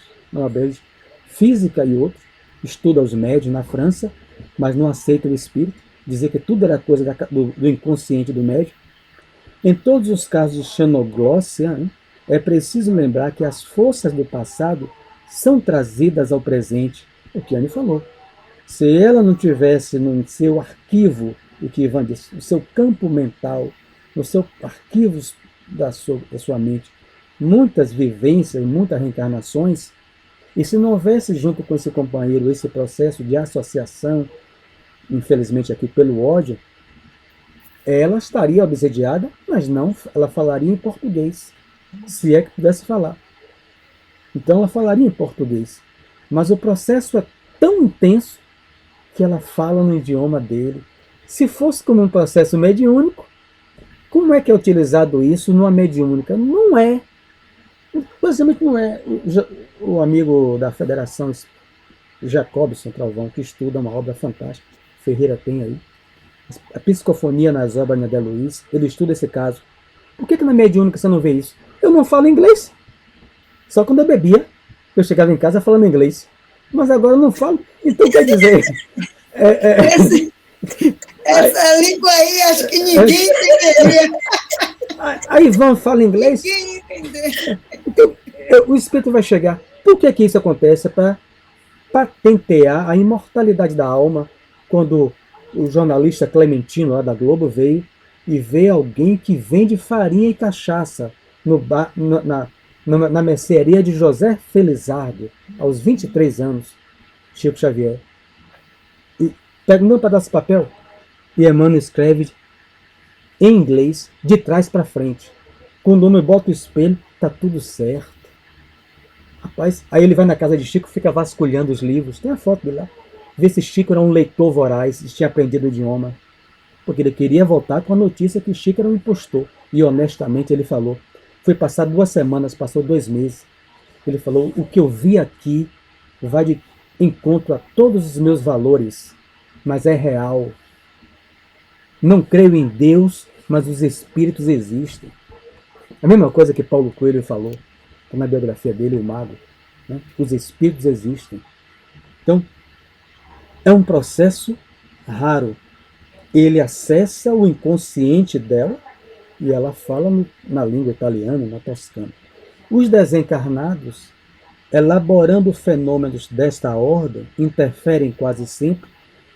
de Física e outros, estuda os médios na França, mas não aceita o espírito, dizer que tudo era coisa do inconsciente do médium. Em todos os casos de xenoglossia, né? É preciso lembrar que as forças do passado são trazidas ao presente, o que Anne falou. Se ela não tivesse no seu arquivo, o que Ivan disse, no seu campo mental, no seu arquivo da sua mente, muitas vivências, muitas reencarnações, e se não houvesse junto com esse companheiro esse processo de associação, infelizmente aqui pelo ódio, ela estaria obsediada, mas não, ela falaria em português, se é que pudesse falar. Então ela falaria em português, mas o processo é tão intenso que ela fala no idioma dele. Se fosse como um processo mediúnico, como é que é utilizado isso numa mediúnica? Não é. Basicamente não é. O amigo da Federação Jacobson Trovão, que estuda uma obra fantástica, Ferreira tem aí, a psicofonia nas obras de André Luiz, ele estuda esse caso. Por que na mediúnica você não vê isso? Eu não falo inglês. Só quando eu bebia, eu chegava em casa falando inglês. Mas agora eu não falo. Então quer dizer... Essa língua aí, acho que ninguém entenderia. A Ivan fala inglês. Ninguém entender. Então, o espírito vai chegar. Por que isso acontece? Para patentear a imortalidade da alma. Quando o jornalista Clementino, lá da Globo, veio e vê alguém que vende farinha e cachaça na mercearia de José Felizardo, aos 23 anos, Chico Xavier. E pega um pedaço de papel e Emmanuel escreve em inglês, de trás para frente. Quando o homem bota o espelho, tá tudo certo. Rapaz, aí ele vai na casa de Chico, fica vasculhando os livros, tem a foto dele lá, vê se Chico era um leitor voraz, tinha aprendido o idioma, porque ele queria voltar com a notícia que Chico era um impostor. E honestamente ele falou, foi passar 2 semanas, passou 2 meses, ele falou, o que eu vi aqui vai de encontro a todos os meus valores, mas é real. Não creio em Deus, mas os espíritos existem. A mesma coisa que Paulo Coelho falou, na biografia dele, o Mago, né? Os espíritos existem. Então, é um processo raro. Ele acessa o inconsciente dela e ela fala na língua italiana, na toscana. Os desencarnados, elaborando fenômenos desta ordem, interferem quase sempre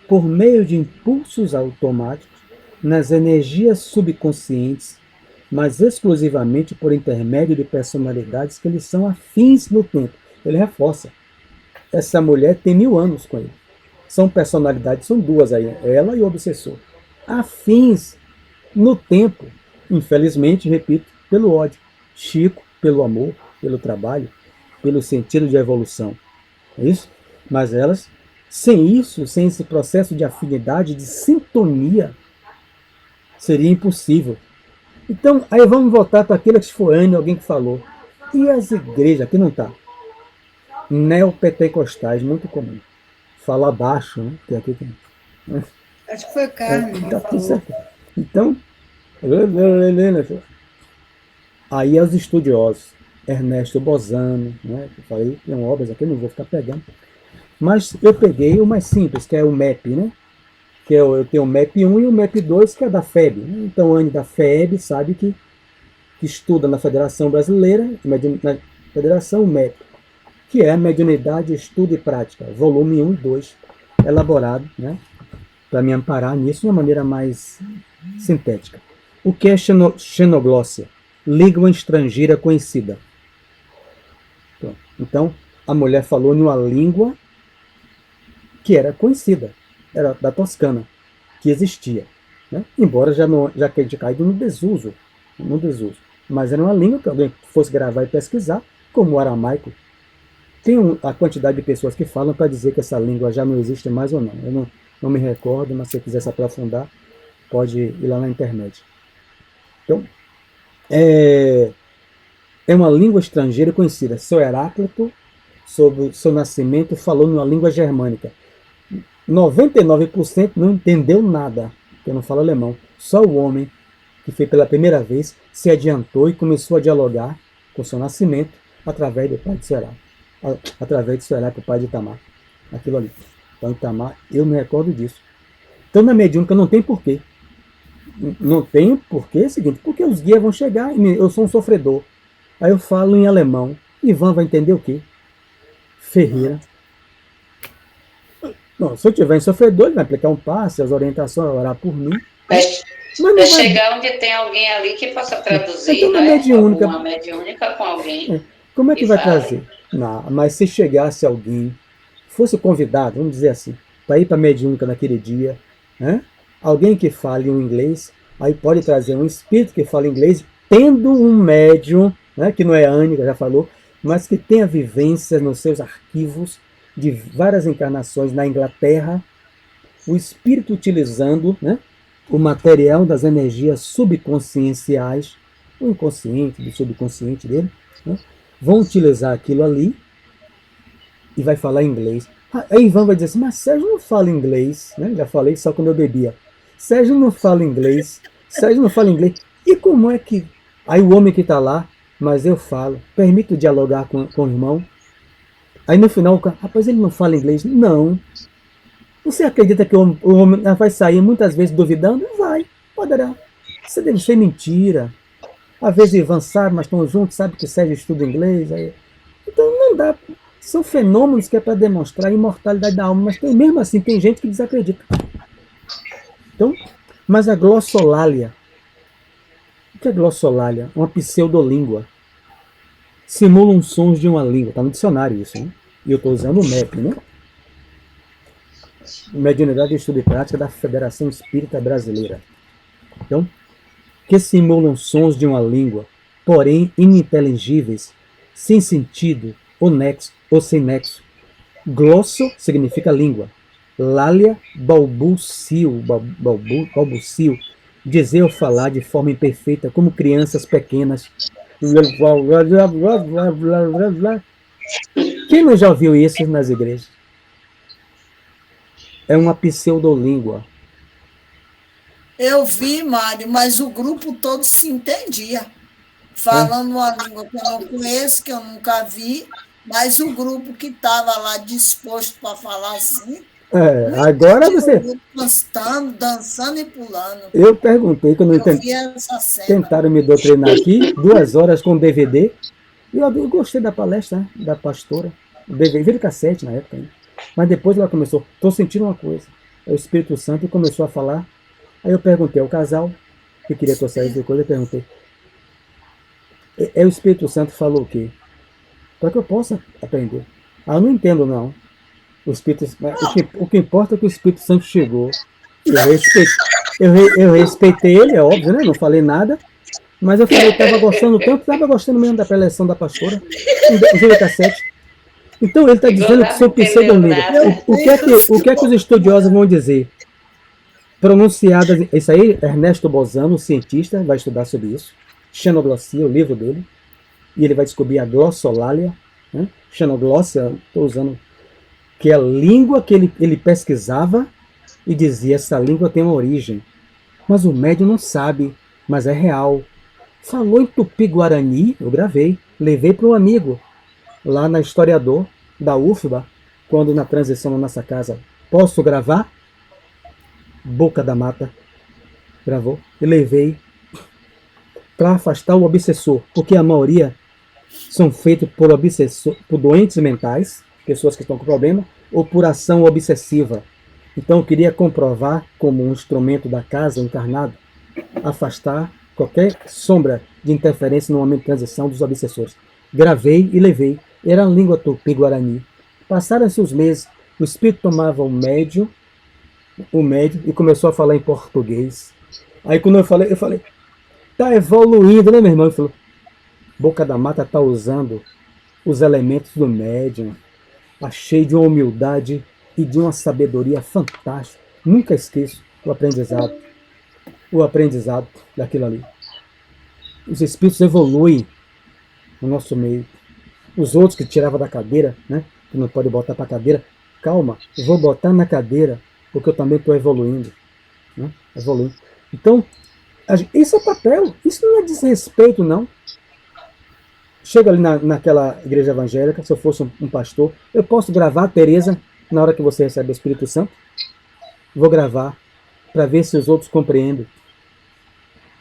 por meio de impulsos automáticos nas energias subconscientes, mas exclusivamente por intermédio de personalidades que lhes são afins no tempo. Ele reforça. Essa mulher tem 1000 anos com ele. São personalidades, são 2 aí, ela e o obsessor. Afins no tempo, infelizmente, repito, pelo ódio. Chico, pelo amor, pelo trabalho, pelo sentido de evolução. É isso? Mas elas, sem isso, sem esse processo de afinidade, de sintonia, seria impossível. Então, aí vamos voltar para aquilo que foi Anne, alguém que falou. E as igrejas, aqui não está, neopentecostais, muito comum. Fala baixo, né? Que aqui tem. Acho que foi Carmen. Tá tudo certo. Então, aí os estudiosos, Ernesto Bozano, né? Eu falei, tem obras aqui, não vou ficar pegando. Mas eu peguei o mais simples, que é o MEP, né? Que eu tenho o MEP 1 e o MEP 2, que é da FEB. Né? Então, a Anne da FEB sabe que estuda na Federação Brasileira, na Federação MEP, que é Mediunidade, Estudo e Prática, volume 1 e 2, elaborado, né? Para me amparar nisso de uma maneira mais sintética. O que é xenoglóssia? Língua estrangeira conhecida. Então, a mulher falou numa língua que era conhecida, era da Toscana, que existia, né? Embora já tenha caído no desuso, mas era uma língua que alguém fosse gravar e pesquisar, como o aramaico. Tem a quantidade de pessoas que falam para dizer que essa língua já não existe mais ou não. Eu não me recordo, mas se você quiser se aprofundar, pode ir lá na internet. Então, é uma língua estrangeira conhecida. Seu Heráclito, sobre o seu nascimento, falou numa língua germânica. 99% não entendeu nada, porque eu não falo alemão. Só o homem, que foi pela primeira vez, se adiantou e começou a dialogar com o seu nascimento através do pai de Será. Através de Será, o pai de Itamar. Aquilo ali. Então, Itamar, eu me recordo disso. Então, na mediúnica não tem porquê. Não tem porquê, é o seguinte, porque os guias vão chegar e eu sou um sofredor. Aí eu falo em alemão. Ivan vai entender o quê? Ferreira. Não, se eu tiver em sofredor, ele vai aplicar um passe, as orientações, vai orar por mim. Vai chegar onde tem alguém ali que possa traduzir, então, né? Mediúnica. Uma mediúnica com alguém. Como é que vai trazer? Não, mas se chegasse alguém, fosse convidado, vamos dizer assim, para ir para a mediúnica naquele dia, né? Alguém que fale um inglês, aí pode trazer um espírito que fale inglês, tendo um médium, né, que não é Anne, já falou, mas que tenha vivências nos seus arquivos de várias encarnações na Inglaterra, o espírito utilizando, né, o material das energias subconscienciais, o inconsciente, do subconsciente dele, né, vão utilizar aquilo ali e vai falar inglês. Aí Ivan vai dizer assim, mas Sérgio não fala inglês, né? Já falei só quando eu bebia. Sérgio não fala inglês. E como é que... Aí o homem que está lá, mas eu falo, permito dialogar com o irmão. Aí no final, rapaz, ele não fala inglês. Não. Você acredita que o homem vai sair muitas vezes duvidando? Vai, poderá. Isso deve ser mentira. Às vezes Ivan sabe, mas estão juntos, sabe que Sérgio estuda inglês. Aí... Então não dá. São fenômenos que é para demonstrar a imortalidade da alma, mas mesmo assim tem gente que desacredita. Então, mas a glossolalia. O que é glossolalia? Uma pseudolíngua. Simulam sons de uma língua. Está no dicionário isso, né? E eu estou usando o MEP, né? Mediunidade e Estudo e Prática da Federação Espírita Brasileira. Então, que simulam sons de uma língua, porém ininteligíveis, sem sentido, ou nexo, ou sem nexo. Glosso significa língua. Lália, balbucio, dizer ou falar de forma imperfeita, como crianças pequenas. Quem não já ouviu isso nas igrejas? É uma pseudolíngua. Eu vi, Mário, mas o grupo todo se entendia. Falando uma língua que eu não conheço, que eu nunca vi, mas o grupo que estava lá disposto para falar assim... agora você... Dançando e pulando. Eu perguntei, quando tentaram me doutrinar aqui, 2 horas com DVD, e eu gostei da palestra, né, da pastora, DVD cassete na época, né? Mas depois ela começou, estou sentindo uma coisa, o Espírito Santo começou a falar, aí eu perguntei ao casal, que queria que eu saísse de coisa, eu perguntei, o Espírito Santo falou o quê? Para que eu possa aprender. Eu não entendo, não. O que importa é que o Espírito Santo chegou. Eu respeitei ele, é óbvio, né? Não falei nada. Mas eu falei, eu estava gostando tanto, estava gostando mesmo da preleção da pastora. O vídeo cassete. Então ele está dizendo que sou pseudolíngua. O que é que os estudiosos vão dizer? Pronunciadas. Isso aí, Ernesto Bozano, cientista, vai estudar sobre isso. Xenoglossia, o livro dele. E ele vai descobrir a glossolalia, né? xenoglossia, estou usando, que é a língua que ele pesquisava e dizia, essa língua tem uma origem. Mas o médium não sabe, mas é real. Falou em Tupi-Guarani, eu gravei, levei para um amigo, lá na Historiador, da UFBA, quando na transição na nossa casa. Posso gravar? Boca da Mata. Gravou. E levei para afastar o obsessor, porque a maioria são feitos por obsessor, por doentes mentais, pessoas que estão com problema, ou por ação obsessiva. Então eu queria comprovar, como um instrumento da casa encarnado, afastar qualquer sombra de interferência no momento de transição dos obsessores. Gravei e levei. Era a língua tupi-guarani. Passaram-se os meses, o espírito tomava o médium e começou a falar em português. Aí quando eu falei, tá evoluindo, né, meu irmão? Ele falou, Boca da Mata tá usando os elementos do médium. Achei de uma humildade e de uma sabedoria fantástica. Nunca esqueço o aprendizado daquilo ali. Os espíritos evoluem no nosso meio. Os outros que tiravam da cadeira, né, que não pode botar para a cadeira, calma, eu vou botar na cadeira, porque eu também estou evoluindo. Né, evoluindo. Então, isso é papel, isso não é desrespeito, não. Chega ali naquela igreja evangélica, se eu fosse um pastor, eu posso gravar a Tereza na hora que você recebe o Espírito Santo. Vou gravar para ver se os outros compreendem.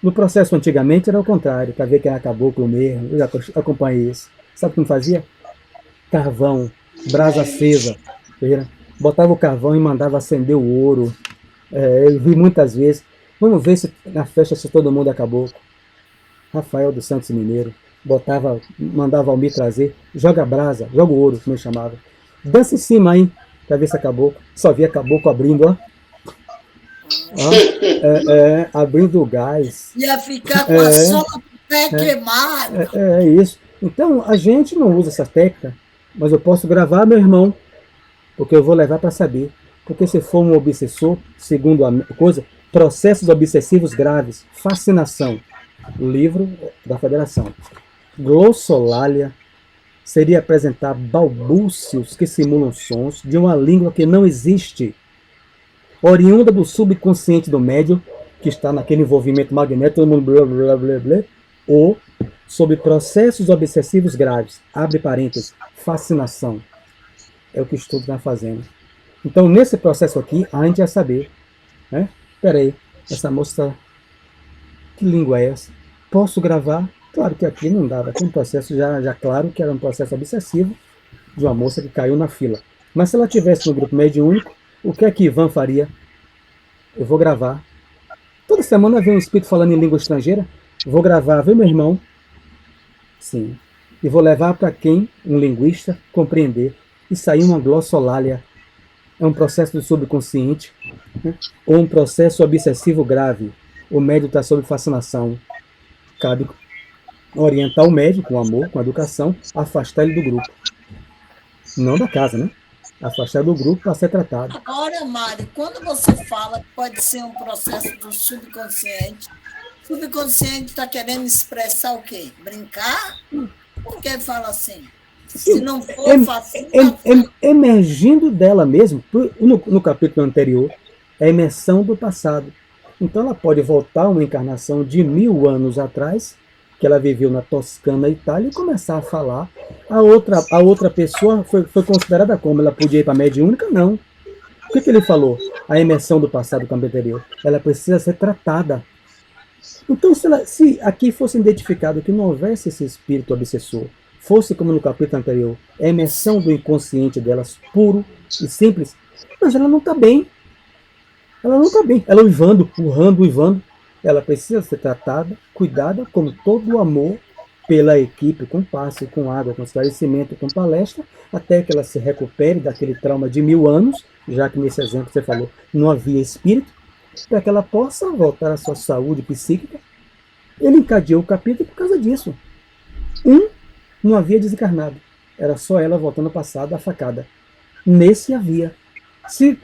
No processo antigamente era o contrário, para ver quem era caboclo mesmo. Eu já acompanhei isso. Sabe como fazia? Carvão, brasa acesa. Botava o carvão e mandava acender o ouro. Eu vi muitas vezes. Vamos ver se na festa se todo mundo é caboclo. Rafael dos Santos Mineiro. Mandava Almir trazer. Joga brasa, joga o ouro, como eu chamava. Dança em cima aí, para ver se é caboclo. Só via caboclo abrindo, ó. Abrindo o gás. Ia ficar com a sola do pé queimada. É isso. Então, a gente não usa essa técnica, mas eu posso gravar, meu irmão, porque eu vou levar para saber. Porque se for um obsessor, segundo a coisa, processos obsessivos graves, fascinação, livro da Federação. Glossolalia seria apresentar balbúcios que simulam sons de uma língua que não existe, oriunda do subconsciente do médium, que está naquele envolvimento magnético, todo mundo blá, blá, blá, blá, ou sob processos obsessivos graves, abre parênteses, fascinação. É o que o estudo está fazendo. Então, nesse processo aqui, a gente ia saber, né? Peraí, essa moça, que língua é essa? Posso gravar? Claro que aqui não dava, tem um processo já claro que era um processo obsessivo de uma moça que caiu na fila. Mas se ela tivesse no grupo mediúnico, o que é que Ivan faria? Eu vou gravar. Toda semana vem um espírito falando em língua estrangeira. Vou gravar, viu, meu irmão? Sim. E vou levar para quem, um linguista, compreender. E sair uma glossolalia. É um processo do subconsciente, né? Ou um processo obsessivo grave. O médium está sob fascinação. Cabe orientar o médium com amor, com educação, afastar ele do grupo. Não da casa, né? Afastar do grupo para ser tratado. Agora, Mário, quando você fala que pode ser um processo do subconsciente, o subconsciente está querendo expressar o quê? Brincar? Por que fala assim? Se não for fácil. Emergindo dela mesmo, no capítulo anterior, é a imersão do passado. Então ela pode voltar a uma encarnação de 1000 anos atrás, que ela viveu na Toscana, Itália, e começar a falar. A outra pessoa foi considerada como? Ela podia ir para a mediúnica? Não. O que ele falou? A imersão do passado com a anterior. Ela precisa ser tratada. Então, se aqui fosse identificado que não houvesse esse espírito obsessor, fosse como no capítulo anterior, a imersão do inconsciente delas, puro e simples, mas ela não está bem. Ela não está bem. Ela uivando, uivando. Ela precisa ser tratada, cuidada, com todo o amor pela equipe, com passe, com água, com esclarecimento, com palestra, até que ela se recupere daquele trauma de 1000 anos, já que nesse exemplo você falou, não havia espírito, para que ela possa voltar à sua saúde psíquica. Ele encadeou o capítulo por causa disso. Não havia desencarnado. Era só ela voltando ao passado, a facada. Nesse havia. Se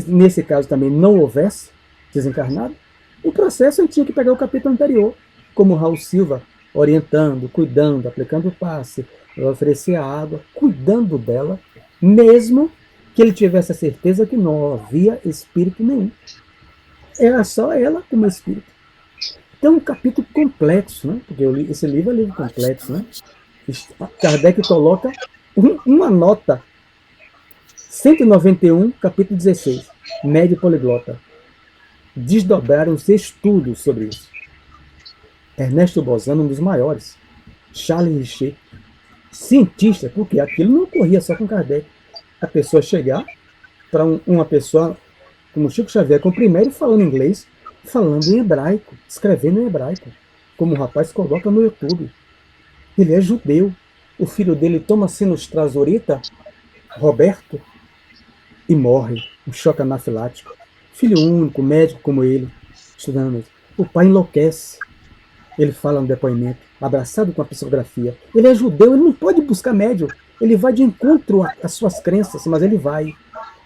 nesse caso também não houvesse desencarnado, o processo ele tinha que pegar o capítulo anterior, como Raul Silva orientando, cuidando, aplicando o passe, vai oferecer a água, cuidando dela, mesmo que ele tivesse a certeza que não havia espírito nenhum. Era só ela como espírito. Então, um capítulo complexo, né? Porque esse livro é um livro complexo, né? Kardec coloca uma nota, 191, capítulo 16, médio poliglota. Desdobraram-se estudos sobre isso. Ernesto Bozano, um dos maiores. Charles Richer, cientista, porque aquilo não ocorria só com Kardec. A pessoa chegar para uma pessoa como Chico Xavier, com o primeiro falando inglês, falando em hebraico, escrevendo em hebraico, como o rapaz coloca no YouTube. Ele é judeu. O filho dele toma sinostrasorita, Roberto, e morre. Um choque anafilático. Filho único, médico como ele, estudando. O pai enlouquece. Ele fala no depoimento, abraçado com a psicografia. Ele é judeu, ele não pode buscar médium. Ele vai de encontro às suas crenças, mas ele vai.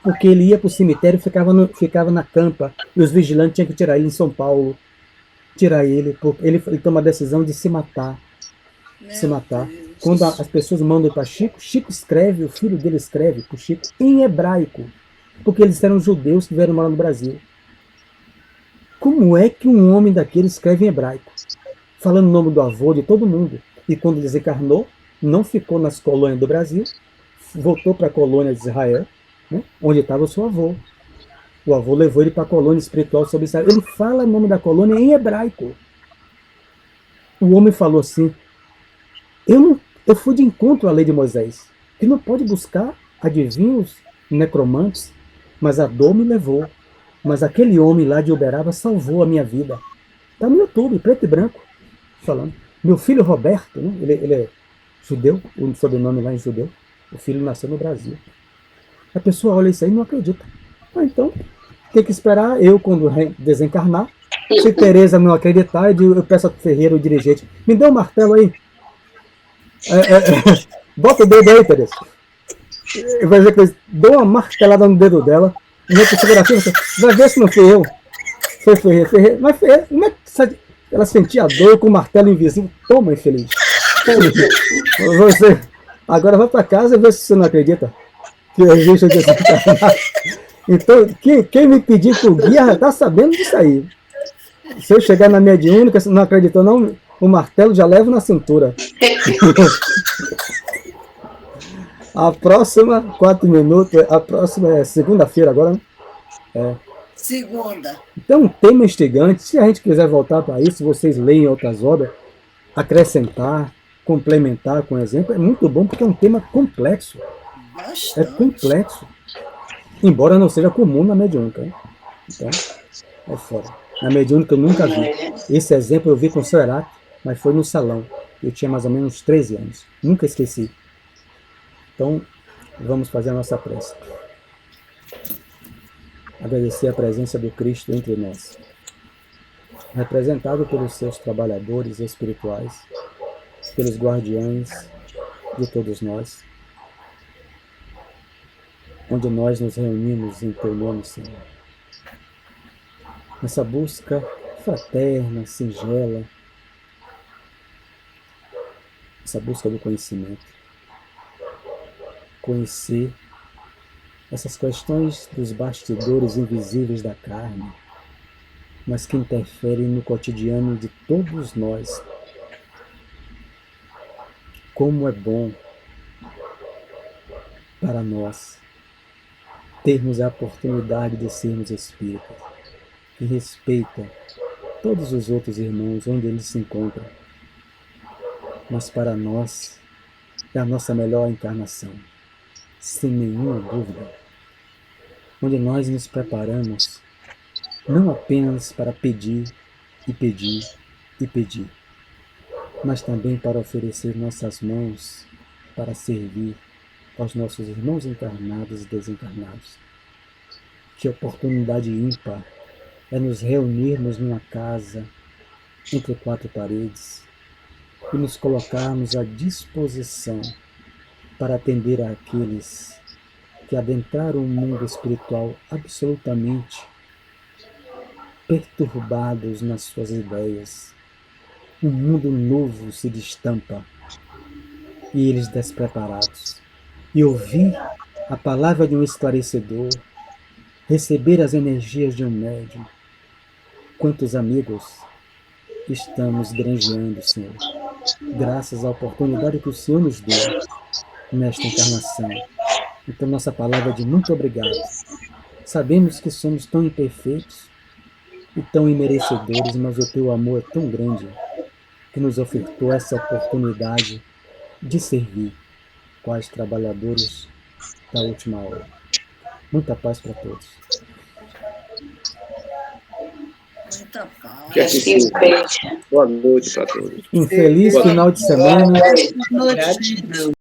Porque ele ia para o cemitério e ficava na campa. E os vigilantes tinham que tirar ele em São Paulo. Tirar ele, porque ele toma a decisão de se matar. Se matar. Quando as pessoas mandam para Chico, Chico escreve, o filho dele escreve para o Chico em hebraico. Porque eles eram judeus que vieram morar no Brasil. Como é que um homem daquele escreve em hebraico? Falando o nome do avô, de todo mundo. E quando desencarnou, não ficou nas colônias do Brasil, voltou para a colônia de Israel, né, onde estava o seu avô. O avô levou ele para a colônia espiritual sobre Israel. Ele fala o nome da colônia em hebraico. O homem falou assim, eu fui de encontro à lei de Moisés, que não pode buscar adivinhos, necromantes, mas a dor me levou. Mas aquele homem lá de Uberaba salvou a minha vida. Está no YouTube, preto e branco, falando. Meu filho Roberto, né, ele é judeu, o sobrenome lá é judeu. O filho nasceu no Brasil. A pessoa olha isso aí e não acredita. Então, tem que esperar eu, quando desencarnar. Se Tereza não acreditar, eu peço a Ferreira, o dirigente, me dê um martelo aí. Bota o dedo aí, Tereza. Eu vou ver que eu dou uma martelada no dedo dela. Vai ver se não foi eu. Foi Ferreira. Mas Ferreira, como é que ela sentia a dor com o martelo invisível? Toma, infeliz. Você, agora vai para casa e vê se você não acredita. Que existe desencarnado. Então, quem me pedir por guia já está sabendo disso aí. Se eu chegar na mediúnica, se não acreditou não, o martelo já levo na cintura. A próxima, 4 minutos, a próxima é segunda-feira agora, né? Segunda. Então, um tema instigante, se a gente quiser voltar para isso, vocês leem outras obras, acrescentar, complementar com exemplo, é muito bom porque é um tema complexo. Bastante. É complexo. Embora não seja comum na mediúnica. Né? Então, é fora. Na mediúnica eu nunca vi. Esse exemplo eu vi com o seu Heráclito, mas foi no salão. Eu tinha mais ou menos 13 anos. Nunca esqueci. Então, vamos fazer a nossa prece. Agradecer a presença do Cristo entre nós, representado pelos seus trabalhadores espirituais, pelos guardiães de todos nós, onde nós nos reunimos em teu nome, Senhor. Nessa busca fraterna, singela, essa busca do conhecimento. Conhecer essas questões dos bastidores invisíveis da carne, mas que interferem no cotidiano de todos nós. Como é bom para nós termos a oportunidade de sermos espíritas, que respeita todos os outros irmãos onde eles se encontram, mas para nós é a nossa melhor encarnação, sem nenhuma dúvida, onde nós nos preparamos não apenas para pedir e pedir e pedir, mas também para oferecer nossas mãos para servir aos nossos irmãos encarnados e desencarnados. Que oportunidade ímpar é nos reunirmos numa casa entre 4 paredes e nos colocarmos à disposição para atender àqueles que adentraram o mundo espiritual absolutamente perturbados nas suas ideias, um mundo novo se destampa e eles despreparados. E ouvir a palavra de um esclarecedor, receber as energias de um médium. Quantos amigos estamos granjeando, Senhor, graças à oportunidade que o Senhor nos deu nesta encarnação. Então, nossa palavra é de muito obrigado. Sabemos que somos tão imperfeitos e tão imerecedores, mas o teu amor é tão grande que nos ofertou essa oportunidade de servir quais trabalhadores da última hora. Muita paz para todos. Muita paz. Que assim seja. Boa noite para todos. Um feliz final de semana. Boa noite.